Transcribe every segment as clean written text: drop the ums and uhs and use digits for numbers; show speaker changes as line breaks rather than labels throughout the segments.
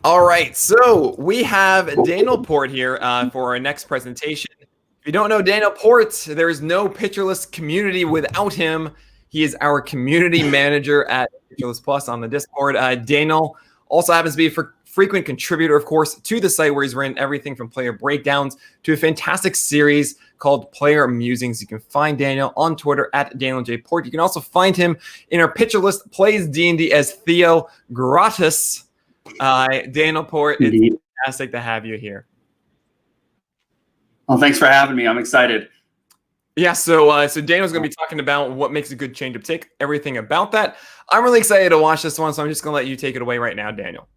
All right, so we have Daniel Port here for our next presentation. If you don't know Daniel Port, there is no Pitcherless community without him. He is our community manager at Pitcherless Plus on the Discord. Daniel also happens to be a frequent contributor, of course, to the site where he's written everything from player breakdowns to a fantastic series called Player Musings. You can find Daniel on Twitter at Daniel J. Port. You can also find him in our Pitcherless Plays D&D as Theo Gratis. Daniel Port, it's fantastic to have you here.
Well, thanks for having me. I'm excited.
Yeah, so Daniel's going to be talking about what makes a good change-up tick, everything about that. I'm really excited to watch this one, so I'm just going to let you take it away right now, Daniel.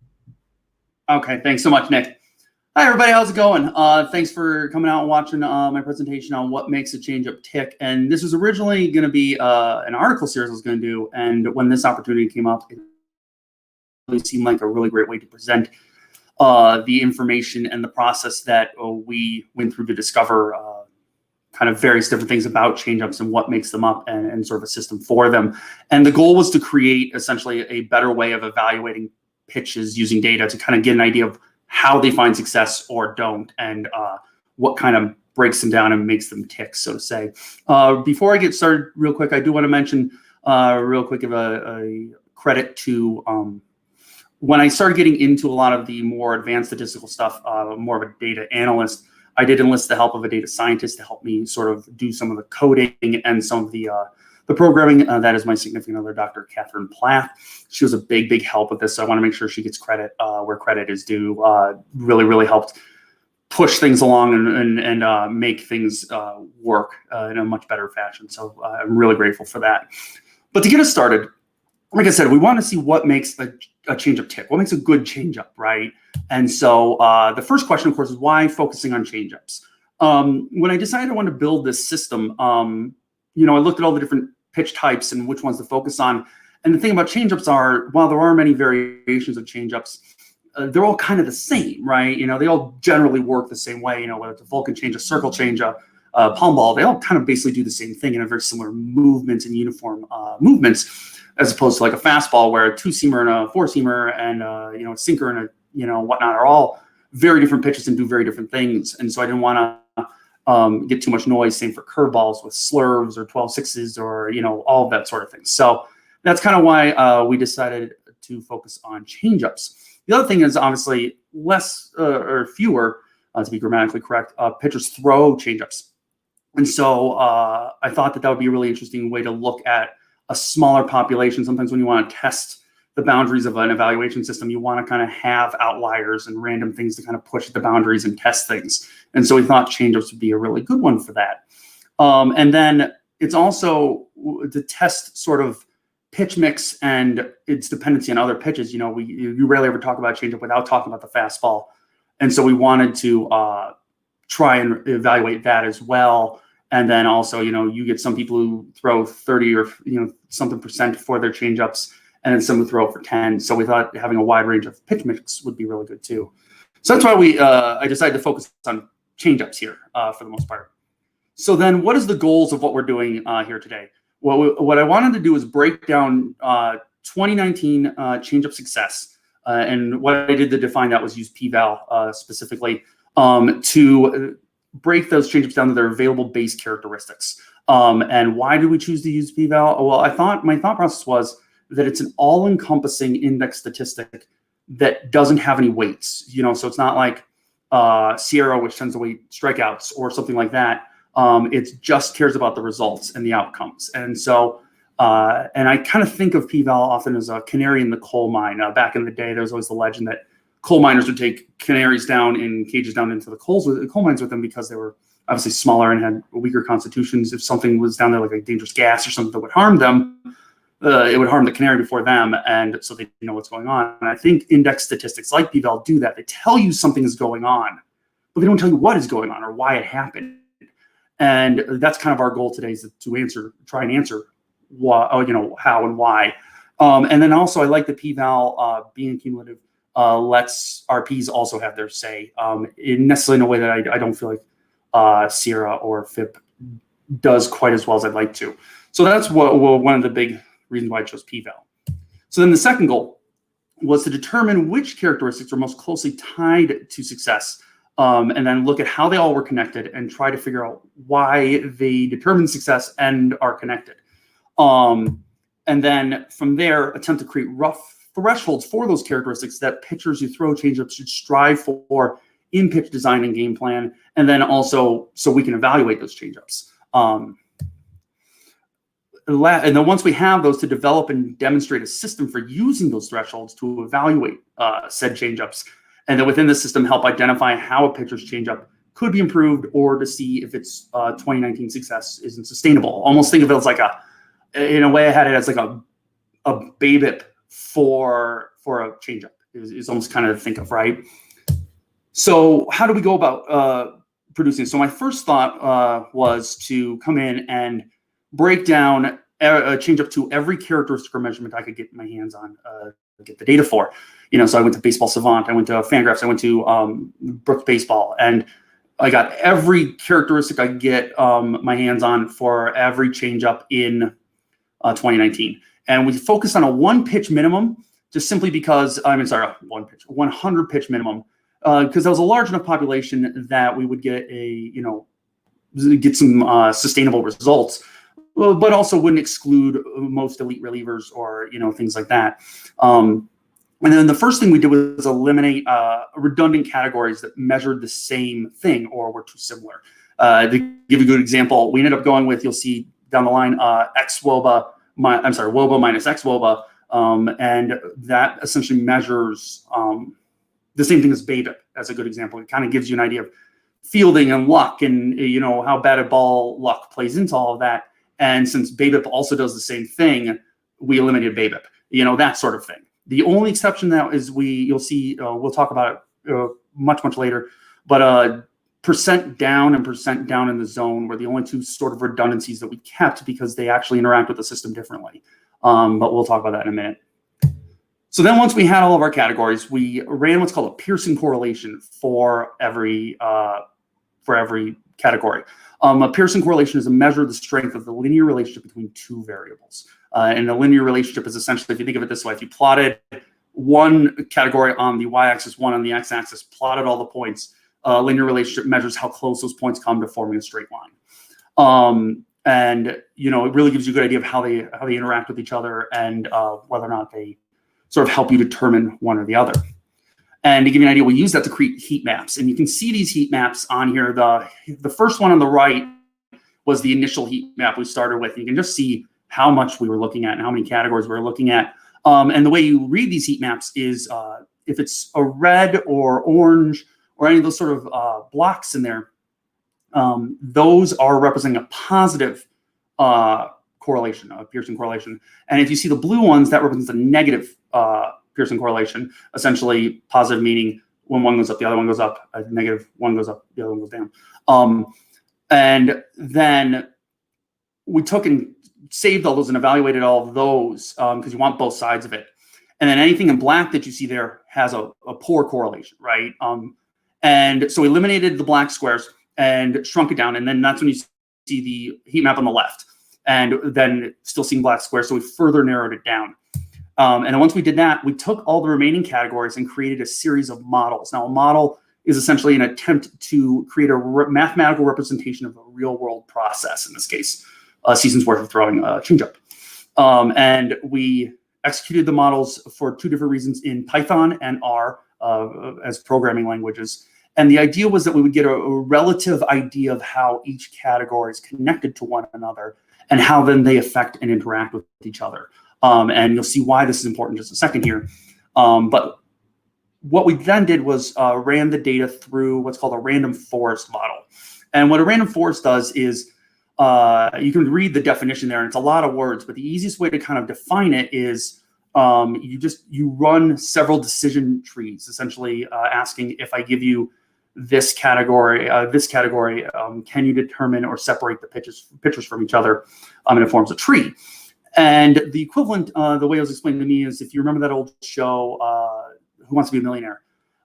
Okay, thanks so much, Nick. Hi, everybody. How's it going? Thanks for coming out and watching my presentation on what makes a change-up tick. And this was originally going to be an article series I was going to do, and when this opportunity came up, it really seemed like a really great way to present the information and the process that we went through to discover kind of various different things about changeups and what makes them up and sort of a system for them. And the goal was to create essentially a better way of evaluating pitches using data to kind of get an idea of how they find success or don't, and what kind of breaks them down and makes them tick, so to say. Before I get started real quick, I do want to mention real quick of a credit to when I started getting into a lot of the more advanced statistical stuff, more of a data analyst, I did enlist the help of a data scientist to help me sort of do some of the coding and some of the programming. That is my significant other, Dr. Catherine Plath. She was a big help with this, so I want to make sure she gets credit where credit is due. Really helped push things along and make things work in a much better fashion. So I'm really grateful for that. But to get us started, like I said, we want to see what makes a change-up tick. What makes a good change-up, right? And so the first question, of course, is why focusing on change-ups? When I decided I wanted to build this system, I looked at all the different pitch types and which ones to focus on. And the thing about change-ups are, while there are many variations of change-ups, they're all kind of the same, right? They all generally work the same way. Whether it's a Vulcan change, a circle change, a palm ball, they all kind of basically do the same thing in a very similar movements and uniform movements, as opposed to like a fastball where a two-seamer and a four-seamer and a sinker and a whatnot are all very different pitches and do very different things. And so I didn't want to get too much noise. Same for curveballs with slurves or 12-6s or all of that sort of thing. So that's kind of why we decided to focus on changeups. The other thing is obviously less or fewer, to be grammatically correct, pitchers throw changeups. And so I thought that would be a really interesting way to look at a smaller population. Sometimes when you want to test the boundaries of an evaluation system, you want to kind of have outliers and random things to kind of push the boundaries and test things. And so we thought changeups would be a really good one for that. And then it's also to test sort of pitch mix and its dependency on other pitches. You rarely ever talk about changeup without talking about the fastball. And so we wanted to try and evaluate that as well. And then also, you get some people who throw 30 or something percent for their changeups, and then some who throw for 10. So we thought having a wide range of pitch mix would be really good too. So that's why I decided to focus on changeups here for the most part. So then, what is the goals of what we're doing here today? Well, what I wanted to do is break down 2019 changeup success, and what I did to define that was use p-val specifically to break those changeups down to their available base characteristics. And why did we choose to use p-val? Well, my thought process was that it's an all-encompassing index statistic that doesn't have any weights. So it's not like Sierra, which tends to weight strikeouts or something like that. It just cares about the results and the outcomes. And so, and I kind of think of p-val often as a canary in the coal mine. Back in the day, there was always the legend that coal miners would take canaries down in cages down into the coal mines with them because they were obviously smaller and had weaker constitutions. If something was down there like a dangerous gas or something that would harm them, it would harm the canary before them, and so they know what's going on. And I think index statistics like p-val do that. They tell you something is going on, but they don't tell you what is going on or why it happened. And that's kind of our goal today, is to try and answer why, how and why. And then also I like the p-val being cumulative lets RPs also have their say, necessarily in a way that I don't feel like Sierra or FIP does quite as well as I'd like to. So that's one of the big reasons why I chose p-val. So then the second goal was to determine which characteristics are most closely tied to success, and then look at how they all were connected and try to figure out why they determine success and are connected. And then from there, attempt to create rough thresholds for those characteristics that pitchers who throw changeups should strive for in pitch design and game plan, and then also so we can evaluate those changeups. And then once we have those, to develop and demonstrate a system for using those thresholds to evaluate said changeups, and then within the system help identify how a pitcher's changeup could be improved, or to see if its 2019 success isn't sustainable. Almost think of it as like in a way I had it as like a BABIP for a changeup is almost kind of think of, right? So how do we go about producing? So my first thought was to come in and break down a changeup to every characteristic or measurement I could get my hands on, get the data for. So I went to Baseball Savant, I went to Fangraphs, I went to Brooks Baseball, and I got every characteristic I could get my hands on for every changeup in 2019. And we focused on a 1-pitch minimum, just simply because, 100 pitch minimum, because that was a large enough population that we would get get some sustainable results, but also wouldn't exclude most elite relievers or things like that. And then the first thing we did was eliminate redundant categories that measured the same thing or were too similar. To give you a good example, we ended up going with, you'll see down the line, WOBA minus XWOBA, and that essentially measures the same thing as BABIP as a good example. It kind of gives you an idea of fielding and luck, and how bad a ball luck plays into all of that. And since BABIP also does the same thing, we eliminated BABIP, that sort of thing. The only exception that is you'll see, we'll talk about it much later, but percent down and percent down in the zone were the only two sort of redundancies that we kept because they actually interact with the system differently. But we'll talk about that in a minute. So then once we had all of our categories, we ran what's called a Pearson correlation for every category. A Pearson correlation is a measure of the strength of the linear relationship between two variables. And the linear relationship is essentially, if you think of it this way, if you plotted one category on the y-axis, one on the x-axis, plotted all the points, linear relationship measures how close those points come to forming a straight line. And it really gives you a good idea of how they interact with each other and whether or not they sort of help you determine one or the other. And to give you an idea, we use that to create heat maps. And you can see these heat maps on here. The first one on the right was the initial heat map we started with. You can just see how much we were looking at and how many categories we were looking at. And the way you read these heat maps is if it's a red or orange or any of those sort of blocks in there, those are representing a positive correlation, a Pearson correlation. And if you see the blue ones, that represents a negative Pearson correlation, essentially positive meaning when one goes up, the other one goes up, negative one goes up, the other one goes down. And then we took and saved all those and evaluated all of those because you want both sides of it. And then anything in black that you see there has a poor correlation, right? And so we eliminated the black squares and shrunk it down. And then that's when you see the heat map on the left. And then still seeing black squares, so we further narrowed it down. And then once we did that, we took all the remaining categories and created a series of models. Now, a model is essentially an attempt to create a mathematical representation of a real-world process, in this case, a season's worth of throwing a changeup. And we executed the models for two different reasons in Python and R as programming languages. And the idea was that we would get a relative idea of how each category is connected to one another and how then they affect and interact with each other. And you'll see why this is important in just a second here. But what we then did was ran the data through what's called a random forest model. And what a random forest does is you can read the definition there, and it's a lot of words, but the easiest way to kind of define it is you run several decision trees, essentially asking, if I give you this category, can you determine or separate the pitchers from each other? And it forms a tree. And the equivalent, the way it was explained to me is, if you remember that old show, Who Wants to Be a Millionaire?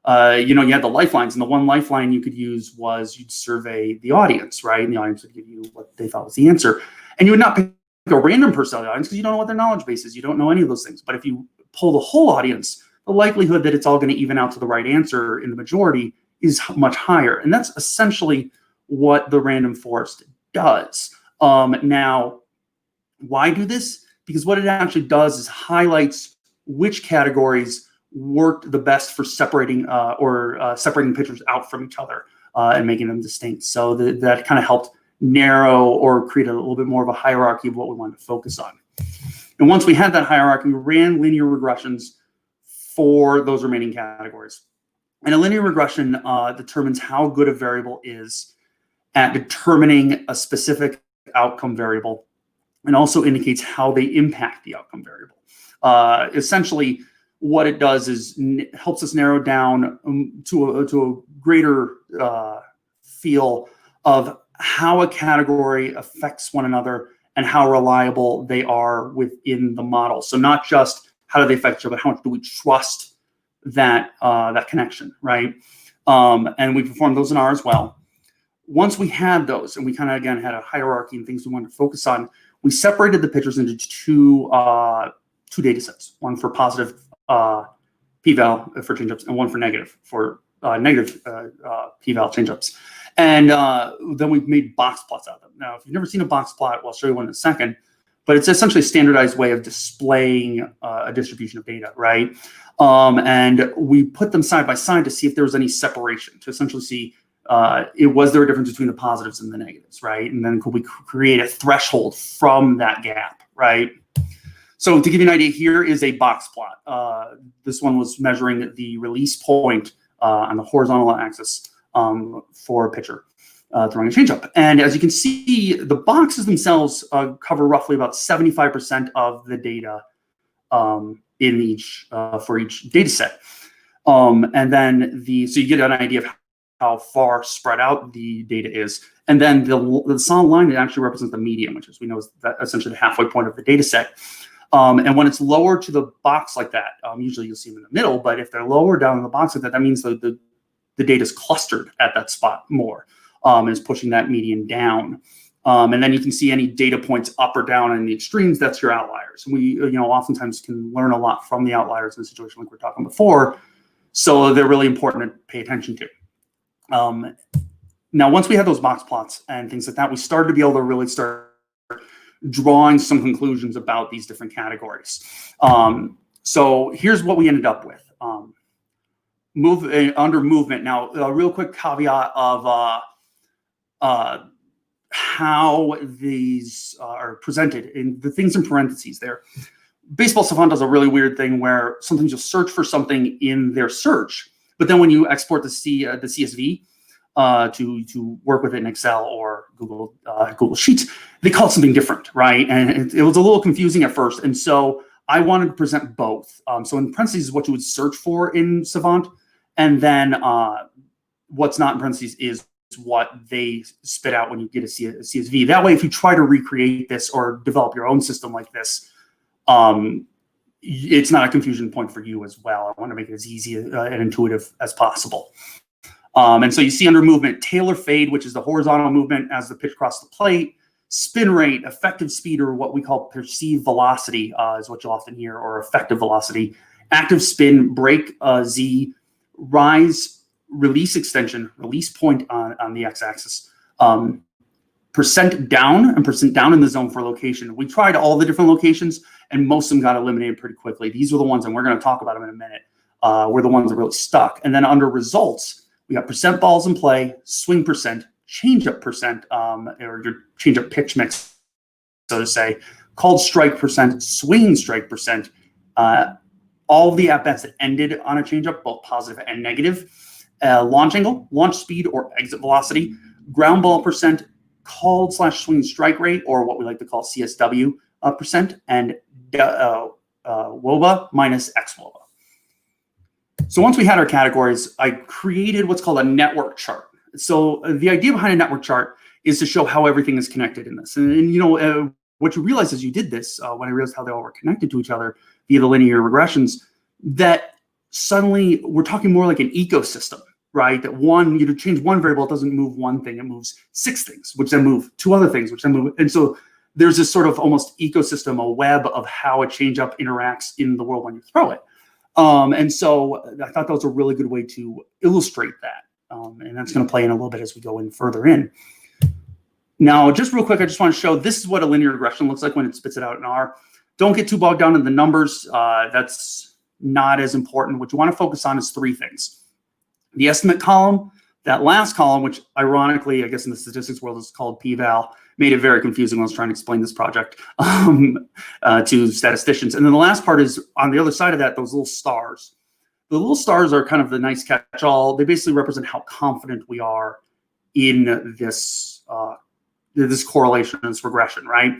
You had the lifelines, and the one lifeline you could use was you'd survey the audience, right? And the audience would give you what they thought was the answer. And you would not pick a random person out of the audience because you don't know what their knowledge base is. You don't know any of those things. But if you pull the whole audience the likelihood that it's all going to even out to the right answer in the majority is much higher. And that's essentially what the random forest does. Now, why do this? Because what it actually does is highlights which categories worked the best for separating separating pictures out from each other and making them distinct. So that kind of helped narrow or create a little bit more of a hierarchy of what we wanted to focus on. And once we had that hierarchy, we ran linear regressions for those remaining categories. And a linear regression determines how good a variable is at determining a specific outcome variable, and also indicates how they impact the outcome variable. Essentially, what it does is helps us narrow down to a greater feel of how a category affects one another and how reliable they are within the model. So not just how do they affect each other, how much do we trust that that connection, right? And we performed those in R as well. Once we had those, and we kind of again had a hierarchy and things we wanted to focus on, we separated the pictures into two data sets: one for positive p-val for changeups, and one for negative p-val changeups. And then we made box plots out of them. Now, if you've never seen a box plot, well, I'll show you one in a second. But it's essentially a standardized way of displaying a distribution of data, right? And we put them side by side to see if there was any separation, to essentially see was there a difference between the positives and the negatives, right? And then could we create a threshold from that gap, right? So to give you an idea, here is a box plot. This one was measuring the release point on the horizontal axis for a pitcher throwing a changeup. And as you can see, the boxes themselves cover roughly about 75% of the data in each for each data set. And then so you get an idea of how far spread out the data is. And then the solid line, it actually represents the median, which is, we know, is that essentially the halfway point of the data set. And when it's lower to the box like that, usually you'll see them in the middle, but if they're lower down in the box like that, that means the data is clustered at that spot more, and is pushing that median down. And then you can see any data points up or down in the extremes, that's your outliers. And we oftentimes can learn a lot from the outliers in a situation like we're talking before. So they're really important to pay attention to. Now, once we had those box plots and things like that, we started to be able to really start drawing some conclusions about these different categories. So here's what we ended up with. Under movement. Now, a real quick caveat of how these are presented in the things in parentheses there. Baseball Savant does a really weird thing where sometimes you'll search for something in their search, but then when you export the CSV to work with it in Excel or Google Sheets, they call it something different, right? And it was a little confusing at first, and so I wanted to present both. So in parentheses is what you would search for in Savant, and then what's not in parentheses is what they spit out when you get a CSV. That way, if you try to recreate this or develop your own system like this, it's not a confusion point for you as well. I want to make it as easy and intuitive as possible. And so you see under movement, tailor fade, which is the horizontal movement as the pitch crosses the plate, spin rate, effective speed, or what we call perceived velocity is what you'll often hear, or effective velocity, active spin, break, Z, rise, release extension, release point on the x-axis, percent down and percent down in the zone for location. We tried all the different locations, and most of them got eliminated pretty quickly. These are the ones, and we're going to talk about them in a minute, were the ones that really stuck. And then under results, we got percent balls in play, swing percent, changeup percent, or your changeup pitch mix, so to say, called strike percent, swinging strike percent, all of the at-bats that ended on a changeup, both positive and negative, launch angle, launch speed or exit velocity, ground ball percent, called / swinging strike rate, or what we like to call CSW percent, and WOBA minus XWOBA. So once we had our categories, I created what's called a network chart. So the idea behind a network chart is to show how everything is connected in this. And what you realize as you did this, when I realized how they all were connected to each other via the linear regressions, that suddenly we're talking more like an ecosystem, right? That you change one variable, it doesn't move one thing, it moves 6 things, which then move 2 other things, which then move. And so there's this sort of almost ecosystem, a web of how a changeup interacts in the world when you throw it. And so I thought that was a really good way to illustrate that. And that's going to play in a little bit as we go in further in. Now, just real quick, I just want to show this is what a linear regression looks like when it spits it out in R. Don't get too bogged down in the numbers. That's not as important. What you want to focus on is three things. The estimate column, that last column, which ironically, I guess in the statistics world is called p-val, made it very confusing when I was trying to explain this project to statisticians. And then the last part is on the other side of that, those little stars. The little stars are kind of the nice catch-all. They basically represent how confident we are in this this correlation, this regression, right?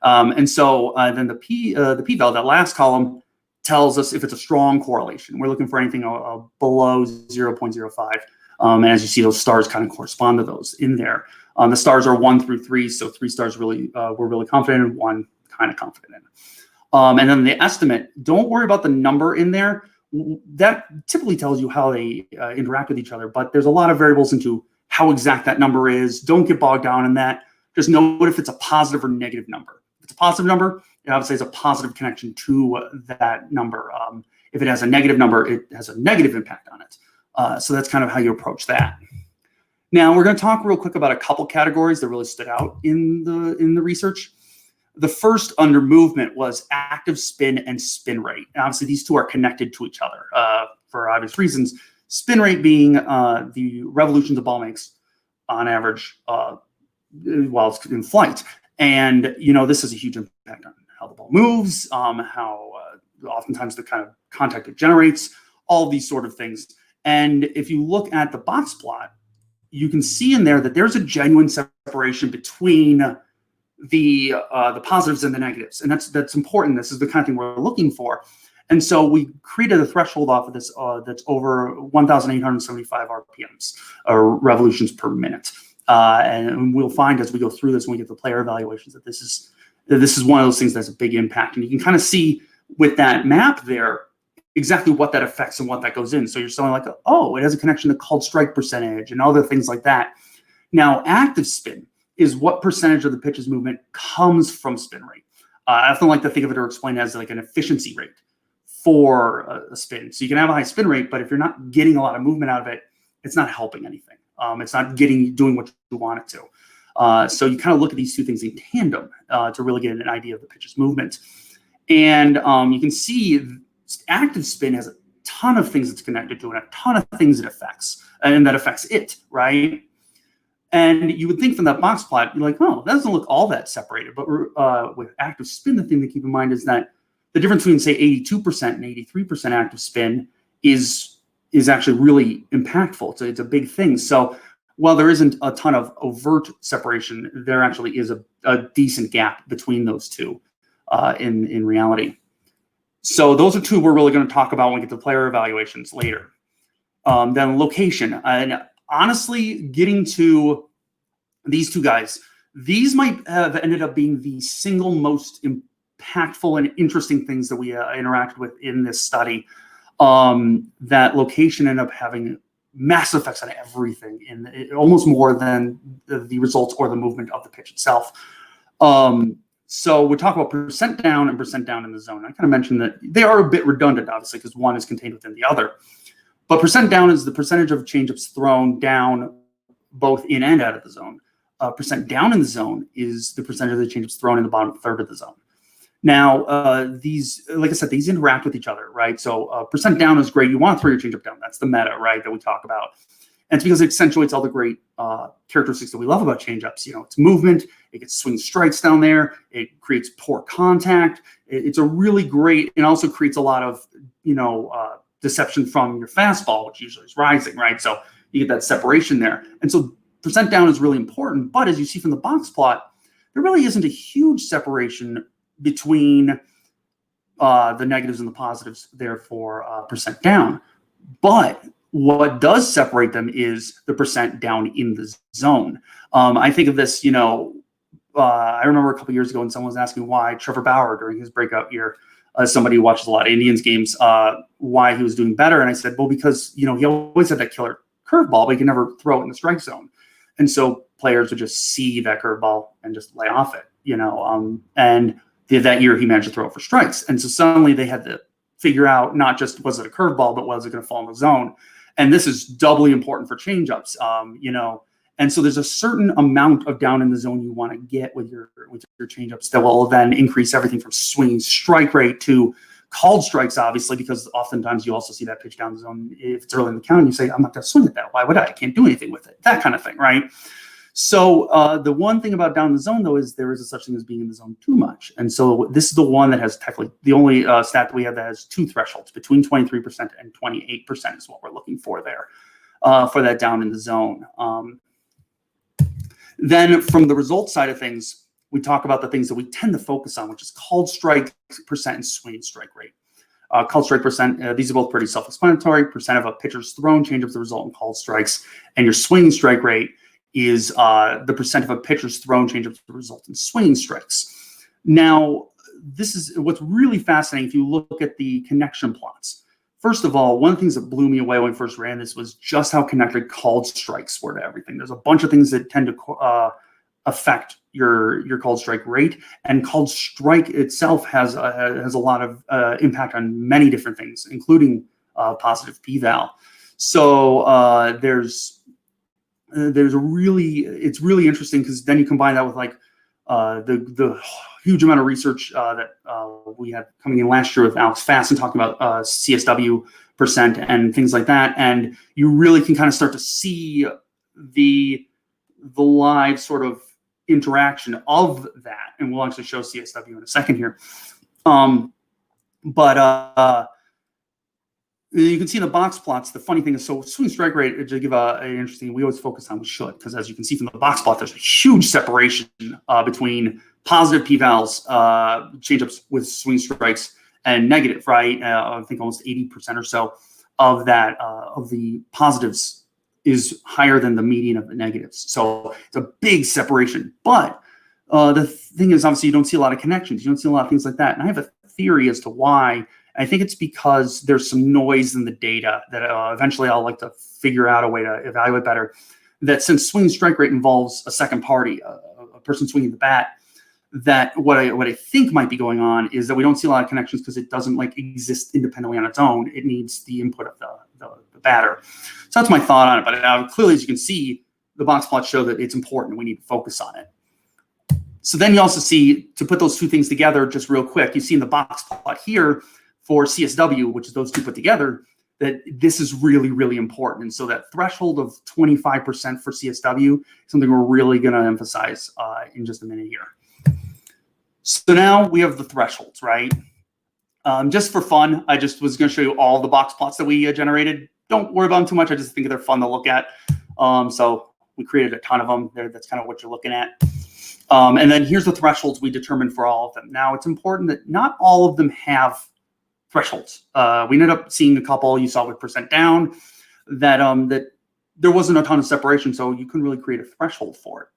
And so then the p-val, that last column, tells us if it's a strong correlation. We're looking for anything below 0.05. And as you see, those stars kind of correspond to those in there. The stars are 1 through 3, so 3 stars really we're really confident in, 1 kind of confident in. And then the estimate, don't worry about the number in there. That typically tells you how they interact with each other, but there's a lot of variables into how exact that number is. Don't get bogged down in that. Just note if it's a positive or negative number. If it's a positive number, it obviously has a positive connection to that number. If it has a negative number, it has a negative impact on it. So that's kind of how you approach that. Now we're going to talk real quick about a couple categories that really stood out in the research. The first under movement was active spin and spin rate. And obviously these two are connected to each other for obvious reasons. Spin rate being the revolutions a ball makes on average while it's in flight. And, you know, this has a huge impact on how the ball moves, how oftentimes the kind of contact it generates, all these sort of things. And if you look at the box plot, you can see in there that there's a genuine separation between the positives and the negatives. And that's important. This is the kind of thing we're looking for. And so we created a threshold off of this that's over 1,875 RPMs, or revolutions per minute. And we'll find as we go through this, when we get the player evaluations, that this is one of those things that's a big impact. And you can kind of see with that map there exactly what that affects and what that goes in. So you're saying like, oh, it has a connection to called strike percentage and other things like that. Now, active spin is what percentage of the pitch's movement comes from spin rate. I often like to think of it or explain it as like an efficiency rate for a spin. So you can have a high spin rate, but if you're not getting a lot of movement out of it, it's not helping anything. It's not doing what you want it to. So you kind of look at these two things in tandem to really get an idea of the pitch's movement. And you can see active spin has a ton of things it's connected to and a ton of things it affects, and that affects it, right? And you would think from that box plot, you're like, oh, that doesn't look all that separated. But with active spin, the thing to keep in mind is that the difference between, say, 82% and 83% active spin is actually really impactful. It's a big thing. So while there isn't a ton of overt separation, there actually is a decent gap between those two in reality. So those are two we're really going to talk about when we get to player evaluations later. Then location. And honestly, getting to these two guys, these might have ended up being the single most impactful and interesting things that we interacted with in this study. That location ended up having massive effects on everything, almost more than the results or the movement of the pitch itself. So we talk about percent down and percent down in the zone. I kind of mentioned that they are a bit redundant, obviously, because one is contained within the other. But percent down is the percentage of changeups thrown down both in and out of the zone. Percent down in the zone is the percentage of the changeups thrown in the bottom third of the zone. Now, these, like I said, these interact with each other, right? So percent down is great. You want to throw your changeup down. That's the meta, right, that we talk about. And it's because it accentuates all the great characteristics that we love about changeups. You know, it's movement. It gets swing strikes down there. It creates poor contact. It's a really great, and also creates a lot of, deception from your fastball, which usually is rising, right? So you get that separation there. And so percent down is really important. But as you see from the box plot, there really isn't a huge separation between the negatives and the positives there for percent down. But what does separate them is the percent down in the zone. I think of this, I remember a couple years ago when someone was asking why Trevor Bauer during his breakout year, somebody who watches a lot of Indians games, why he was doing better. And I said, well, because, he always had that killer curveball, but he could never throw it in the strike zone. And so players would just see that curveball and just lay off it, and that year he managed to throw it for strikes. And so suddenly they had the figure out not just was it a curveball, but was it going to fall in the zone? And this is doubly important for changeups, you know. And so there's a certain amount of down in the zone you want to get with your changeups that will then increase everything from swinging strike rate to called strikes, obviously, because oftentimes you also see that pitch down the zone. If it's early in the count, you say, I'm not going to swing at that. Why would I? I can't do anything with it. That kind of thing, right? So the one thing about down the zone, though, is there is a such thing as being in the zone too much. And so this is the one that has technically the only stat that we have that has two thresholds, between 23% and 28% is what we're looking for there for that down in the zone. Then from the result side of things, we talk about the things that we tend to focus on, which is called strike percent and swinging strike rate. Called strike percent, these are both pretty self-explanatory. Percent of a pitcher's thrown changeups the result in called strikes, and your swinging strike rate is the percent of a pitcher's thrown changeups the result in swinging strikes. Now, this is what's really fascinating if you look at the connection plots. First of all, one of the things that blew me away when I first ran this was just how connected called strikes were to everything. There's a bunch of things that tend to affect your called strike rate, and called strike itself has a lot of impact on many different things, including positive p-val. So it's really interesting because then you combine that with like the huge amount of research that we had coming in last year with Alex Fasten talking about CSW percent and things like that, and you really can kind of start to see the live sort of interaction of that, and we'll actually show CSW in a second here. You can see in the box plots, the funny thing is, so swing strike rate, to give an interesting, we always focus on should, because as you can see from the box plot, there's a huge separation between positive p-vals, changeups with swing strikes, and negative, right? I think almost 80% or so of that, of the positives is higher than the median of the negatives. So it's a big separation. But the thing is, obviously, you don't see a lot of connections. You don't see a lot of things like that. And I have a theory as to why. I think it's because there's some noise in the data that eventually I'll like to figure out a way to evaluate better. That since swing strike rate involves a second party, a person swinging the bat, that what I think might be going on is that we don't see a lot of connections because it doesn't like exist independently on its own. It needs the input of the batter. So that's my thought on it. But clearly, as you can see, the box plots show that it's important. We need to focus on it. So then you also see, to put those two things together just real quick, you see in the box plot here for CSW, which is those two put together, that this is really, really important. And so that threshold of 25% for CSW is something we're really going to emphasize in just a minute here. So now we have the thresholds, right? Just for fun, I just was going to show you all the box plots that we generated. Don't worry about them too much. I just think they're fun to look at. So we created a ton of them. That's kind of what you're looking at. And then here's the thresholds we determined for all of them. Now, it's important that not all of them have thresholds. We ended up seeing a couple. You saw with percent down that that there wasn't a ton of separation, so you couldn't really create a threshold for it.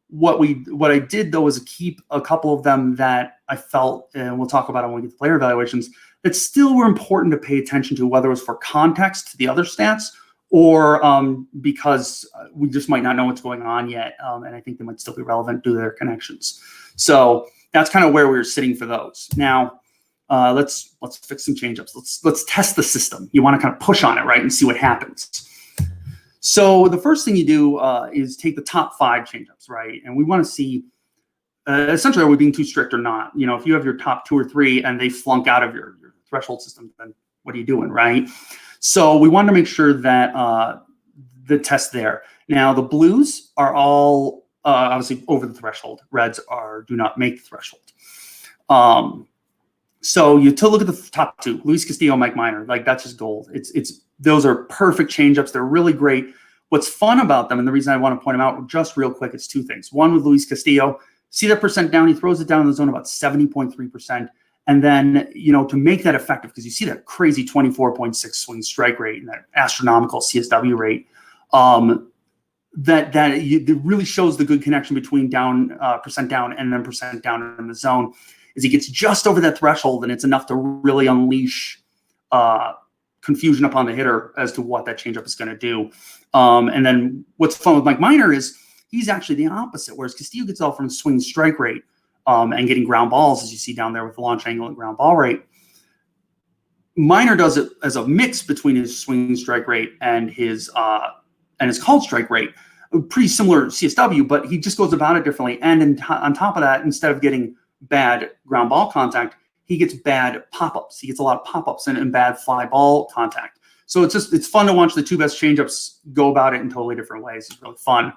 What I did though is keep a couple of them that I felt, and we'll talk about it when we get to player evaluations, that still were important to pay attention to, whether it was for context to the other stats or because we just might not know what's going on yet, and I think they might still be relevant to their connections. So that's kind of where we were sitting for those. Now let's fix some changeups. Let's test the system. You want to kind of push on it, right, and see what happens. So the first thing you do is take the top 5 changeups, right? And we want to see, essentially, are we being too strict or not? You know, if you have your top 2 or 3 and they flunk out of your threshold system, then what are you doing, right? So we want to make sure that the test there. Now, the blues are all obviously over the threshold. Reds do not make the threshold. So you look at the top 2, Luis Castillo, Mike Minor, like that's just gold. Those are perfect changeups. They're really great. What's fun about them, and the reason I want to point them out just real quick, it's 2 things. One, with Luis Castillo, see that percent down, he throws it down in the zone about 70.3%. And then, you know, to make that effective, because you see that crazy 24.6 swing strike rate and that astronomical CSW rate, it really shows the good connection between percent down and then percent down in the zone. Is he gets just over that threshold, and it's enough to really unleash confusion upon the hitter as to what that changeup is going to do. And then what's fun with Mike Minor is he's actually the opposite, whereas Castillo gets all from swing strike rate and getting ground balls, as you see down there with the launch angle and ground ball rate. Minor does it as a mix between his swing strike rate and his called strike rate. Pretty similar CSW, but he just goes about it differently. And on top of that, instead of getting bad ground ball contact, he gets bad pop-ups. He gets a lot of pop-ups and bad fly ball contact. So it's fun to watch the two best changeups go about it in totally different ways. It's really fun,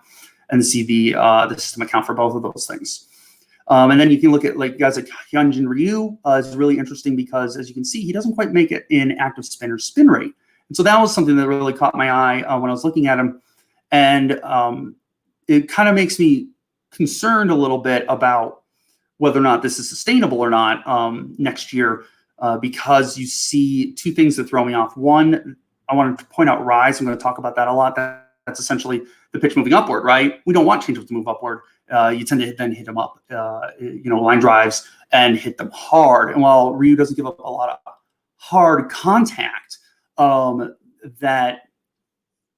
and to see the system account for both of those things. And then you can look at like guys like Hyun-jin Ryu is really interesting because, as you can see, he doesn't quite make it in active spin or spin rate. And so that was something that really caught my eye when I was looking at him. And it kind of makes me concerned a little bit about whether or not this is sustainable or not next year, because you see two things that throw me off. One, I wanted to point out rise. I'm going to talk about that a lot. That's essentially the pitch moving upward, right? We don't want changeups to move upward. You tend to then hit them up, line drives and hit them hard. And while Ryu doesn't give up a lot of hard contact, obviously,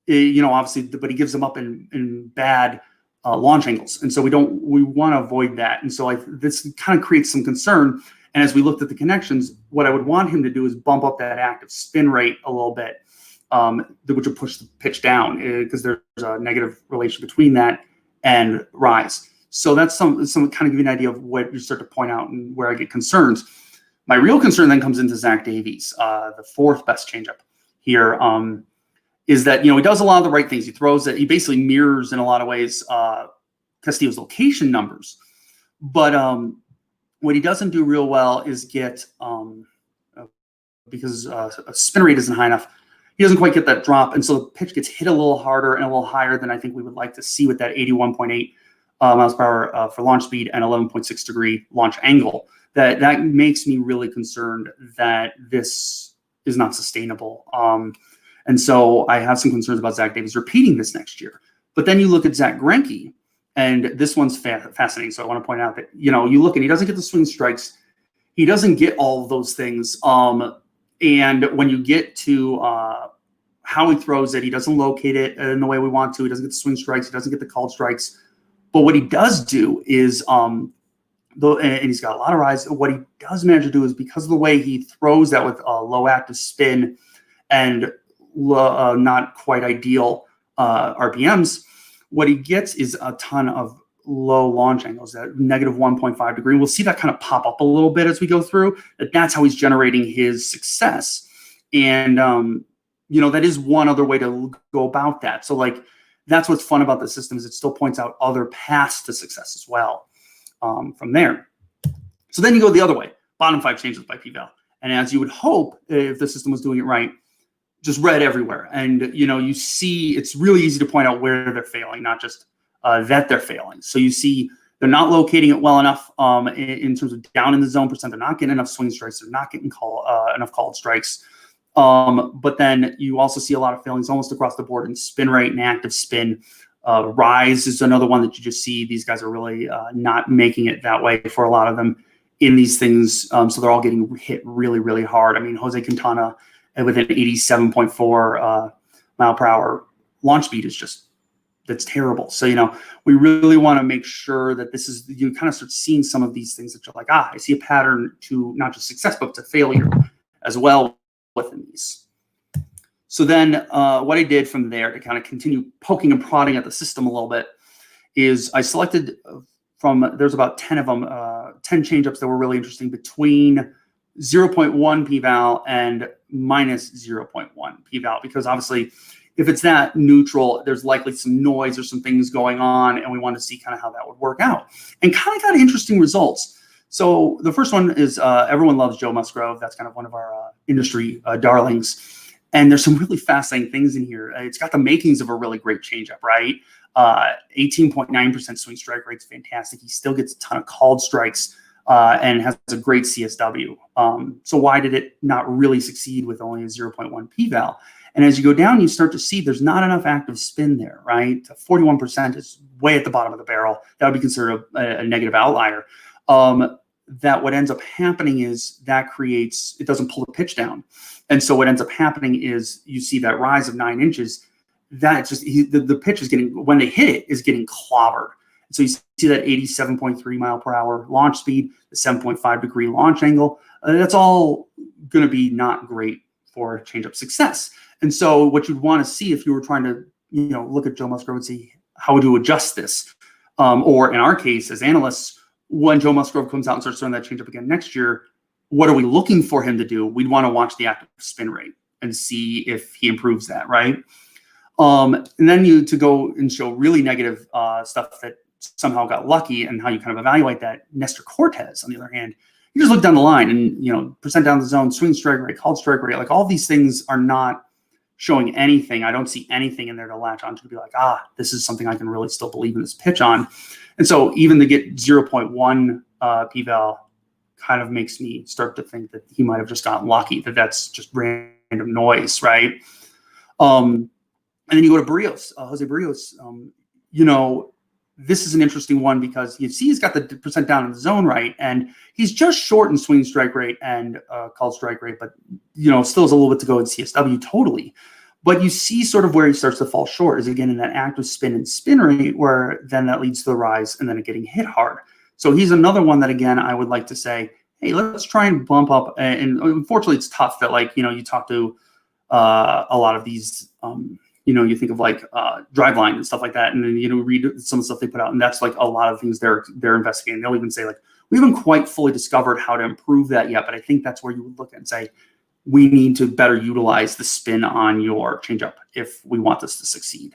but he gives them up in bad launch angles, and so we want to avoid that. And so this kind of creates some concern. And as we looked at the connections, what I would want him to do is bump up that active spin rate a little bit, which would push the pitch down because there's a negative relation between that and rise. So that's some kind of give you an idea of what you start to point out and where I get concerns. My real concern then comes into Zach Davies, the fourth best changeup here. Is that, he does a lot of the right things. He throws it. He basically mirrors in a lot of ways Castillo's location numbers. But what he doesn't do real well is get, because spin rate isn't high enough, he doesn't quite get that drop. And so the pitch gets hit a little harder and a little higher than I think we would like to see with that 81.8 miles per hour for launch speed and 11.6 degree launch angle. That makes me really concerned that this is not sustainable. And so I have some concerns about Zach Davies repeating this next year. But then you look at Zach Greinke, and this one's fascinating. So I want to point out that, you look and he doesn't get the swing strikes. He doesn't get all of those things. And when you get to how he throws it, he doesn't locate it in the way we want to. He doesn't get the swing strikes. He doesn't get the called strikes. But what he does do is, and he's got a lot of rise. What he does manage to do is, because of the way he throws that with low active spin and not quite ideal RPMs, what he gets is a ton of low launch angles, that negative 1.5 degree. We'll see that kind of pop up a little bit as we go through. That's how he's generating his success. And, that is one other way to go about that. So that's what's fun about the system, is it still points out other paths to success as well from there. So then you go the other way, bottom 5 changes by p-val. And as you would hope, if the system was doing it right, just red everywhere. And, you see it's really easy to point out where they're failing, not just that they're failing. So you see they're not locating it well enough in terms of down in the zone percent. They're not getting enough swing strikes. They're not getting enough called strikes. But then you also see a lot of failings almost across the board in spin rate and active spin. Rise is another one that you just see. These guys are really not making it that way for a lot of them in these things. So they're all getting hit really, really hard. I mean, Jose Quintana with an 87.4 mile per hour launch speed is that's terrible. So, we really want to make sure that this is, you kind of start seeing some of these things that you're like, I see a pattern to not just success, but to failure as well within these. So then what I did from there to kind of continue poking and prodding at the system a little bit is I selected there's about 10 of them, 10 changeups that were really interesting between 0.1 p-val and minus 0.1 p-val, because obviously if it's that neutral, there's likely some noise or some things going on, and we want to see kind of how that would work out, and kind of got interesting results. So the first one is everyone loves Joe Musgrove. That's kind of one of our industry darlings, and there's some really fascinating things in here. It's got the makings of a really great changeup, right? 18.9% swing strike rate's fantastic. He still gets a ton of called strikes. And has a great CSW. So why did it not really succeed with only a 0.1 p-val? And as you go down, you start to see there's not enough active spin there, right? 41% is way at the bottom of the barrel. That would be considered a negative outlier. That what ends up happening is it doesn't pull the pitch down. And so what ends up happening is you see that rise of 9 inches. That's just the pitch is when they hit it, is getting clobbered. So you see that 87.3 mile per hour launch speed, the 7.5 degree launch angle. That's all going to be not great for changeup success. And so what you'd want to see if you were trying to, look at Joe Musgrove and see how would you adjust this? Or in our case, as analysts, when Joe Musgrove comes out and starts throwing that changeup again next year, what are we looking for him to do? We'd want to watch the active spin rate and see if he improves that, right? And then to go and show really negative stuff that somehow got lucky and how you kind of evaluate that. Nestor Cortez, on the other hand, you just look down the line and, percent down the zone, swing strike rate, called strike rate, like all these things are not showing anything. I don't see anything in there to latch onto to be like, this is something I can really still believe in this pitch on. And so even to get 0.1 p-val kind of makes me start to think that he might have just gotten lucky, that's just random noise, right? And then you go to Barrios, Jose Barrios. This is an interesting one because you see he's got the percent down in the zone right, and he's just short in swing strike rate and called strike rate, but still has a little bit to go in CSW totally. But you see sort of where he starts to fall short is again in that active spin and spin rate, where then that leads to the rise and then it getting hit hard. So he's another one that again I would like to say, hey, let's try and bump up. And unfortunately, it's tough that you talk to a lot of these. You think of like Driveline and stuff like that, and then read some of the stuff they put out, and that's like a lot of things they're investigating. They'll even say like we haven't quite fully discovered how to improve that yet, but I think that's where you would look at and say we need to better utilize the spin on your changeup if we want this to succeed.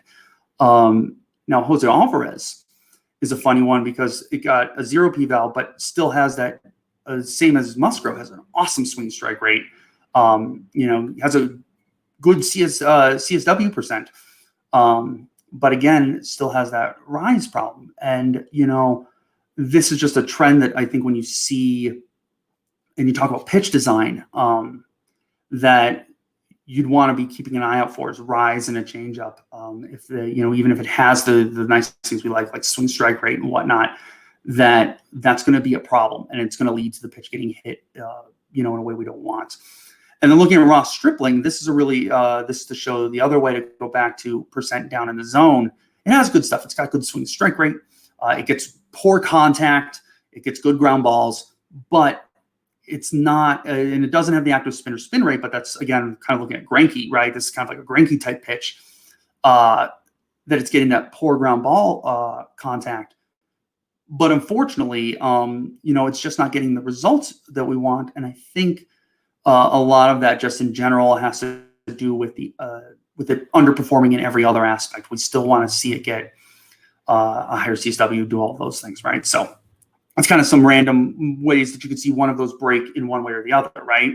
Now Jose Alvarez is a funny one because it got a 0 p-val, but still has that same as Musgrove, has an awesome swing strike rate. Has a good CSW percent. But again, still has that rise problem. And, this is just a trend that I think when you see, and you talk about pitch design, that you'd want to be keeping an eye out for is rise in a changeup. If even if it has the nice things we like swing strike rate and whatnot, that's going to be a problem. And it's going to lead to the pitch getting hit, in a way we don't want. And then looking at Ross Stripling, this is a really, this is to show the other way to go back to percent down in the zone. It has good stuff. It's got good swing strike rate. It gets poor contact. It gets good ground balls, but it's not, and it doesn't have the active spin or spin rate, but that's, again, kind of looking at Greinke, right? This is kind of like a Greinke type pitch, that it's getting that poor ground ball contact. But unfortunately, it's just not getting the results that we want. And I think a lot of that just in general has to do with it underperforming in every other aspect. We still want to see it get a higher CSW, do all of those things, right? So that's kind of some random ways that you could see one of those break in one way or the other, right?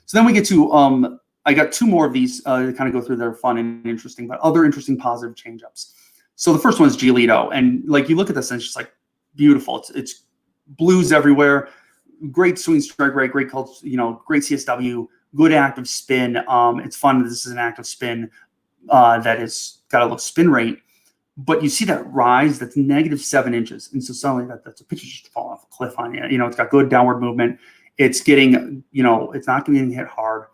So then we get to, I got two more of these to kind of go through that are fun and interesting, but other interesting positive changeups. So the first one is Giolito. And like you look at this and it's just like beautiful. It's blues everywhere. Great swing strike rate, great called, great CSW, good active spin. It's fun that this is an active spin that has got a low spin rate, but you see that rise that's -7 inches. And so suddenly that's a pitch just falling off a cliff on you. It's got good downward movement. It's getting, it's not getting hit hard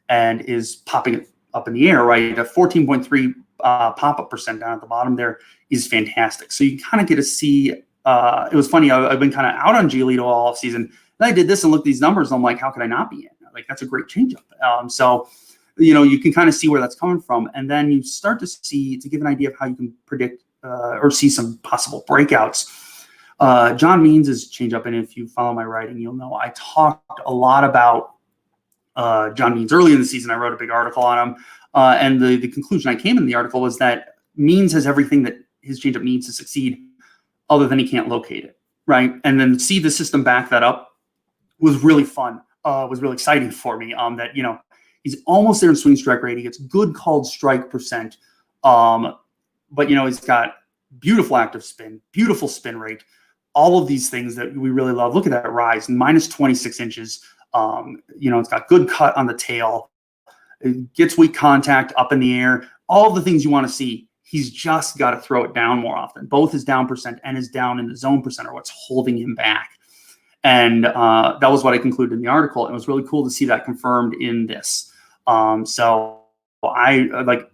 and is popping up in the air, right? The 14.3 pop-up percent down at the bottom there is fantastic. So you kind of get to see, it was funny, I've been kind of out on Giolito all season. And I did this and looked at these numbers and I'm like, how could I not be in? Like, that's a great changeup. So, you can kind of see where that's coming from. And then you start to see, to give an idea of how you can predict or see some possible breakouts. John Means' changeup, and if you follow my writing, you'll know I talked a lot about John Means early in the season. I wrote a big article on him. And the conclusion I came in the article was that Means has everything that his changeup needs to succeed, other than he can't locate it, right? And then see the system back that up was really fun, was really exciting for me. That, he's almost there in swing strike rate. He gets good called strike percent. But, he's got beautiful active spin, beautiful spin rate, all of these things that we really love. Look at that rise, -26 inches. It's got good cut on the tail. It gets weak contact up in the air. All the things you want to see. He's just got to throw it down more often. Both his down percent and his down in the zone percent are what's holding him back. And that was what I concluded in the article. It was really cool to see that confirmed in this. So I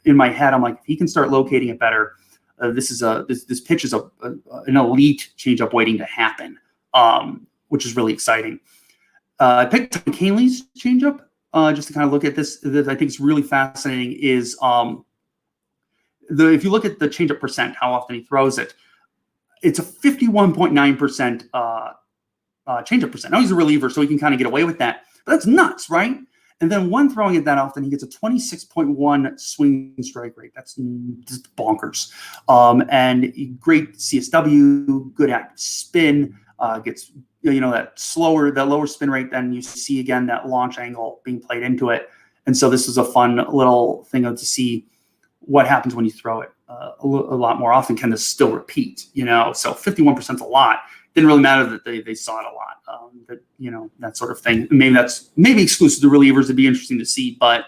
in my head, I'm like, if he can start locating it better, this pitch is an elite changeup waiting to happen, which is really exciting. I picked Tom Canley's changeup just to kind of look at this. That I think is really fascinating is if you look at the changeup percent, how often he throws it, it's a 51.9% changeup percent. Now he's a reliever, so he can kind of get away with that. But that's nuts, right? And then when throwing it that often, he gets a 26.1 swing strike rate. That's just bonkers. And great CSW, good active spin, gets that lower spin rate than you see again, that launch angle being played into it. And so this is a fun little thing to see what happens when you throw it a lot more often. Can this still repeat? So 51% is a lot. Didn't really matter that they saw it a lot. That sort of thing. Maybe exclusive to relievers. It'd be interesting to see. But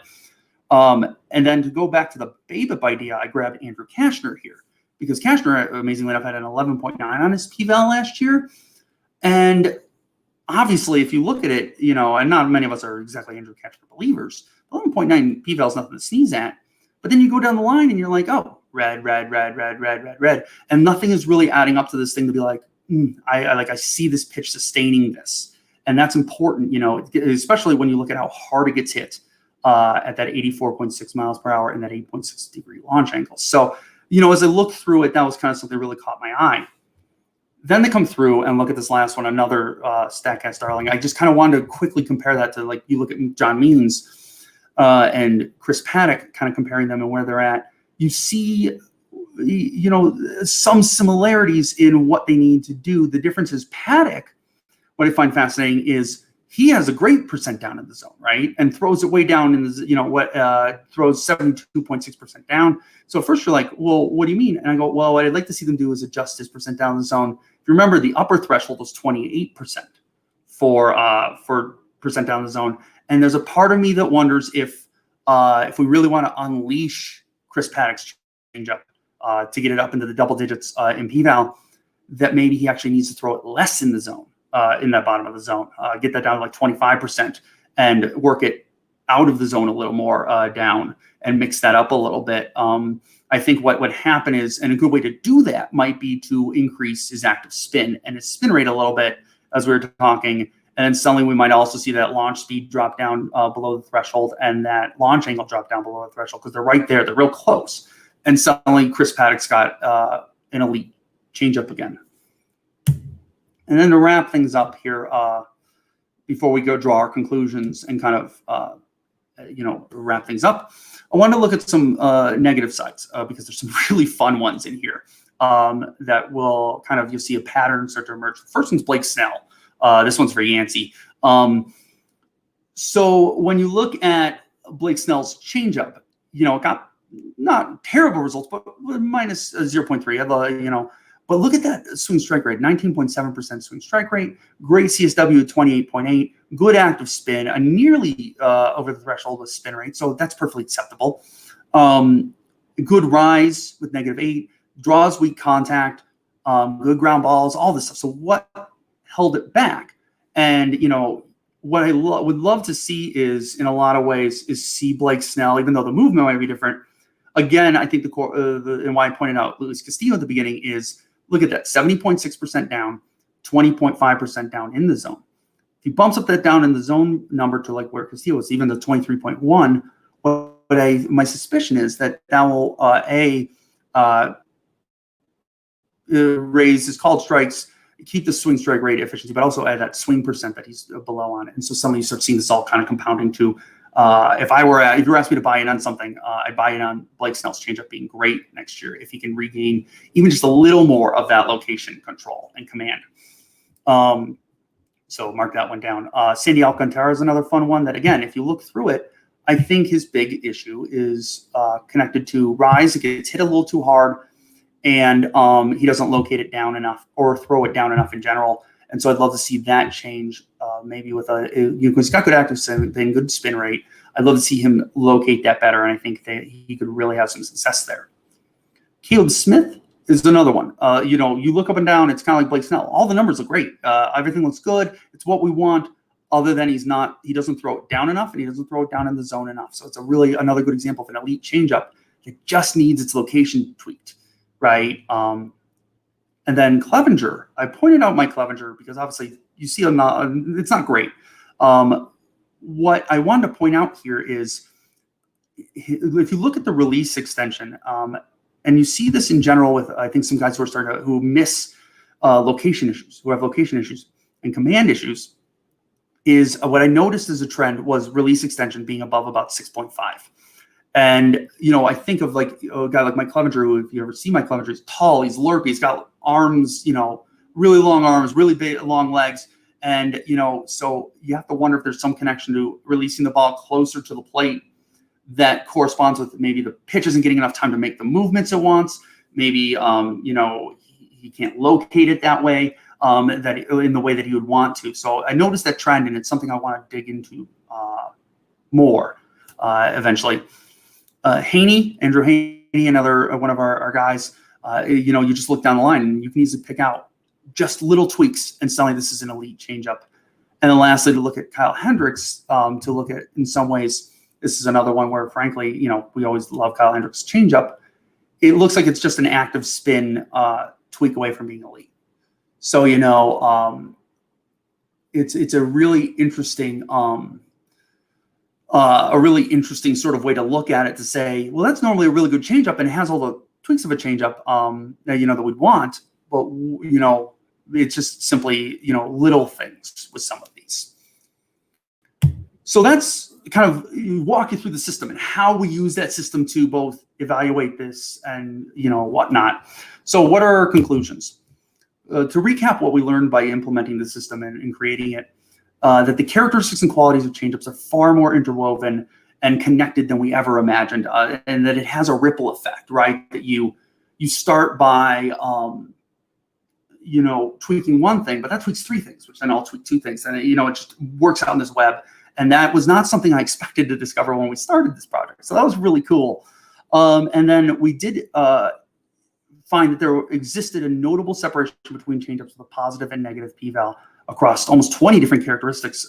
and then to go back to the BABIP idea, I grabbed Andrew Kashner here because Kashner, amazingly enough, had an 11.9 on his p-val last year. And obviously, if you look at it, and not many of us are exactly Andrew Kashner believers, 11.9 p-val is nothing to sneeze at. But then you go down the line and you're like, oh, red, and nothing is really adding up to this thing to be like, I see this pitch sustaining this. And that's important, especially when you look at how hard it gets hit at that 84.6 miles per hour and that 8.6 degree launch angle. So, as I looked through it, that was kind of something that really caught my eye. Then they come through and look at this last one, another StatCast darling. I just kind of wanted to quickly compare that to, like, you look at John Means and Chris Paddock, kind of comparing them and where they're at. You see some similarities in what they need to do. The difference is Paddock, what I find fascinating is he has a great percent down in the zone, right? And throws it way down in the, throws 72.6% down. So first you're like, well, what do you mean? And I go, well, what I'd like to see them do is adjust his percent down in the zone. If you remember, the upper threshold was 28% for percent down in the zone. And there's a part of me that wonders if we really want to unleash Chris Paddock's changeup to get it up into the double digits in p-val, that maybe he actually needs to throw it less in the zone, in that bottom of the zone, get that down to like 25% and work it out of the zone a little more down and mix that up a little bit. I think what would happen is, and a good way to do that might be to increase his active spin and his spin rate a little bit as we were talking. And then suddenly we might also see that launch speed drop down below the threshold and that launch angle drop down below the threshold because they're right there. They're real close. And suddenly Chris Paddock's got an elite changeup again. And then to wrap things up here, before we go draw our conclusions and kind of, wrap things up, I wanted to look at some negative sides because there's some really fun ones in here that will kind of, you'll see a pattern start to emerge. The first one's Blake Snell. This one's for Yancey. So when you look at Blake Snell's changeup, it got not terrible results, but minus 0.3. But look at that swing strike rate, 19.7% swing strike rate, great CSW at 28.8, good active spin, a nearly over the threshold of spin rate, so that's perfectly acceptable. Good rise with -8, draws weak contact, good ground balls, all this stuff. So what held it back? And what I would love to see is, in a lot of ways, is see Blake Snell, even though the movement might be different. Again, I think and why I pointed out Luis Castillo at the beginning is, look at that, 70.6% down, 20.5% down in the zone. If he bumps up that down in the zone number to like where Castillo is, even the 23.1, my suspicion is that will raise his called strikes, keep the swing strike rate efficiency, but also add that swing percent that he's below on it. And so suddenly you start seeing this all kind of compounding to, if you were asking me to buy in on something, I'd buy in on Blake Snell's changeup being great next year if he can regain even just a little more of that location control and command. So mark that one down. Sandy Alcantara is another fun one that, again, if you look through it, I think his big issue is connected to rise. It gets hit a little too hard, and he doesn't locate it down enough or throw it down enough in general. And so I'd love to see that change, maybe with he's got good active spin, good spin rate. I'd love to see him locate that better, and I think that he could really have some success there. Caleb Smith is another one. You look up and down, it's kind of like Blake Snell. All the numbers look great. Everything looks good. It's what we want, other than he doesn't throw it down enough, and he doesn't throw it down in the zone enough. So it's another good example of an elite changeup that just needs its location tweaked, right? And then Clevenger, I pointed out Mike Clevenger because obviously you see it's not great. What I wanted to point out here is, if you look at the release extension, and you see this in general with, I think, some guys who are who miss location issues, who have location issues and command issues, is what I noticed as a trend was release extension being above about 6.5. And, I think of like a guy like Mike Clevenger, who, if you ever see Mike Clevenger, he's tall, he's lurpy, he's got arms, really long arms, really big, long legs. And, so you have to wonder if there's some connection to releasing the ball closer to the plate that corresponds with maybe the pitch isn't getting enough time to make the movements it wants. Maybe, he can't locate it that way, in the way that he would want to. So I noticed that trend, and it's something I want to dig into more eventually. Andrew Haney, another one of our guys, you just look down the line and you can easily pick out just little tweaks and suddenly this is an elite changeup. And then lastly, to look at Kyle Hendricks, to look at, in some ways, this is another one where, frankly, we always love Kyle Hendricks' changeup. It looks like it's just an active spin tweak away from being elite. So, it's a really interesting, sort of way to look at it, to say, well, that's normally a really good changeup and it has all the tweaks of a changeup, that we'd want, but it's just simply little things with some of these. So that's kind of walk you through the system and how we use that system to both evaluate this and whatnot. So what are our conclusions? To recap what we learned by implementing the system and creating it, that the characteristics and qualities of changeups are far more interwoven and connected than we ever imagined, and that it has a ripple effect, right? That you start by tweaking one thing, but that tweaks three things, which then I'll tweak two things, and it just works out in this web. And that was not something I expected to discover when we started this project. So that was really cool. And then we did find that there existed a notable separation between changeups with a positive and negative p-val across almost 20 different characteristics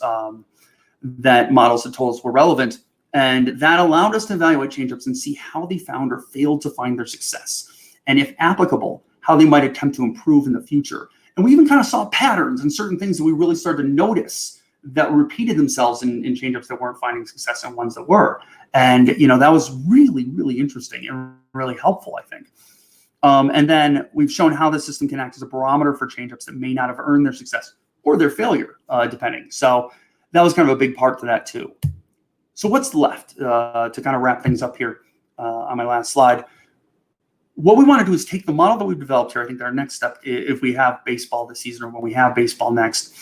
that models had told us were relevant. And that allowed us to evaluate changeups and see how they found or failed to find their success. And if applicable, how they might attempt to improve in the future. And we even kind of saw patterns and certain things that we really started to notice that repeated themselves in changeups that weren't finding success and ones that were. And, that was really, really interesting and really helpful, I think. And then we've shown how the system can act as a barometer for changeups that may not have earned their success or their failure, depending. So that was kind of a big part to that too. So what's left to kind of wrap things up here on my last slide? What we want to do is take the model that we've developed here. I think our next step, if we have baseball this season or when we have baseball next,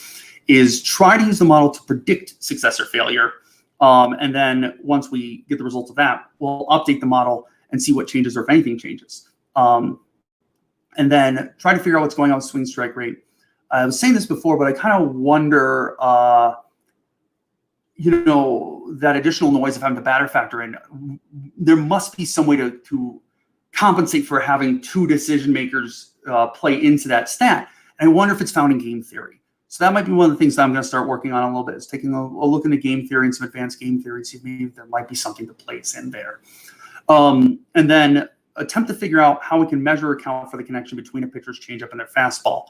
is try to use the model to predict success or failure. And then once we get the results of that, we'll update the model and see what changes or if anything changes. And then try to figure out what's going on with swing strike rate. I was saying this before, but I kind of wonder, that additional noise of having the batter factor in. There must be some way to compensate for having two decision makers play into that stat. And I wonder if it's found in game theory. So that might be one of the things that I'm going to start working on a little bit, is taking a look into game theory and some advanced game theory, see if maybe there might be something that plays in there. And then attempt to figure out how we can measure, account for the connection between a pitcher's changeup and their fastball.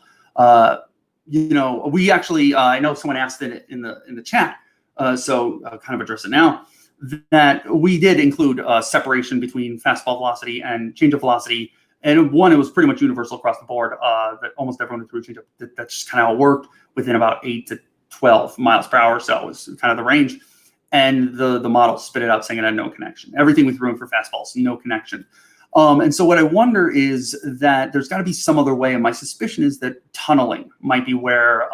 We actually, I know someone asked it in the chat, so I'll kind of address it now, that we did include separation between fastball velocity and changeup velocity. And it was pretty much universal across the board, that almost everyone who threw a changeup, that's just kind of how it worked, within about 8 to 12 miles per hour. So it was kind of the range. And the model spit it out saying it had no connection. Everything we threw in for fastballs, no connection. And so what I wonder is that there's got to be some other way. And my suspicion is that tunneling might be where